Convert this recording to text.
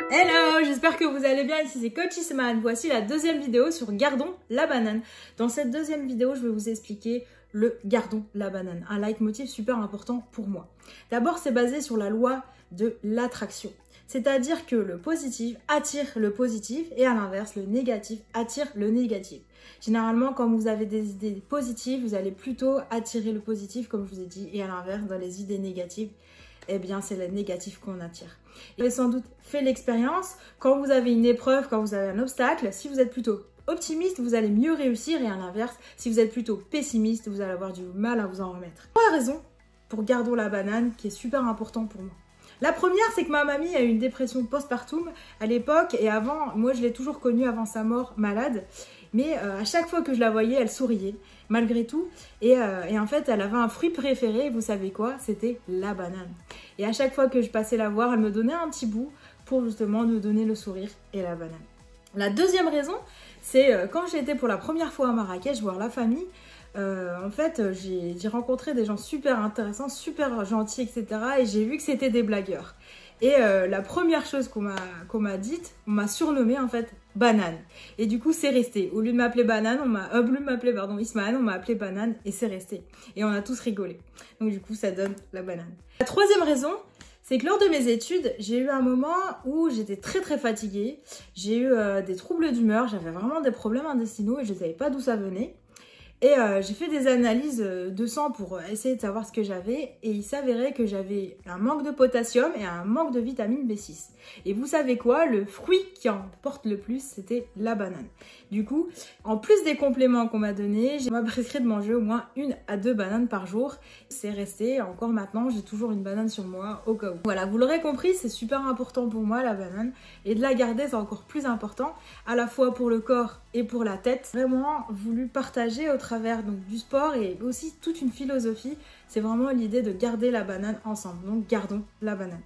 Hello, j'espère que vous allez bien, ici c'est Coach Isman. Voici la deuxième vidéo sur Gardons la banane. Dans cette deuxième vidéo, je vais vous expliquer le Gardons la banane, un leitmotiv super important pour moi. D'abord, c'est basé sur la loi de l'attraction. C'est-à-dire que le positif attire le positif et à l'inverse, le négatif attire le négatif. Généralement, quand vous avez des idées positives, vous allez plutôt attirer le positif, comme je vous ai dit, et à l'inverse, dans les idées négatives, eh bien, c'est le négatif qu'on attire. Vous avez sans doute fait l'expérience, quand vous avez une épreuve, quand vous avez un obstacle, si vous êtes plutôt optimiste, vous allez mieux réussir et à l'inverse, si vous êtes plutôt pessimiste, vous allez avoir du mal à vous en remettre. Trois raisons pour Gardons la banane qui est super important pour moi. La première, c'est que ma mamie a eu une dépression postpartum à l'époque et avant, moi je l'ai toujours connue avant sa mort malade, mais à chaque fois que je la voyais, elle souriait malgré tout et en fait, elle avait un fruit préféré, vous savez quoi? C'était la banane. Et à chaque fois que je passais la voir, elle me donnait un petit bout pour justement me donner le sourire et la banane. La deuxième raison, c'est quand j'ai été pour la première fois à Marrakech voir la famille, en fait, j'ai rencontré des gens super intéressants, super gentils, etc. Et j'ai vu que c'était des blagueurs. Et la première chose qu'on m'a dite, on m'a surnommée en fait Banane. Et du coup, c'est resté. Au lieu de m'appeler Banane, au lieu de m'appeler Ismaël, on m'a appelé Banane et c'est resté. Et on a tous rigolé. Donc du coup, ça donne la banane. La troisième raison, c'est que lors de mes études, j'ai eu un moment où j'étais très fatiguée. J'ai eu des troubles d'humeur, j'avais vraiment des problèmes intestinaux et je ne savais pas d'où ça venait. Et j'ai fait des analyses de sang pour essayer de savoir ce que j'avais et il s'avérait que j'avais un manque de potassium et un manque de vitamine B6. Et vous savez quoi? Le fruit qui en porte le plus, c'était la banane. Du coup, en plus des compléments qu'on m'a donnés, on m'a prescrit de manger au moins 1 à 2 bananes par jour. C'est resté, encore maintenant, j'ai toujours une banane sur moi au cas où. Voilà, vous l'aurez compris, c'est super important pour moi la banane. Et de la garder, c'est encore plus important, à la fois pour le corps et pour la tête. Vraiment voulu partager au travers donc, du sport et aussi toute une philosophie. C'est vraiment l'idée de garder la banane ensemble. Donc gardons la banane.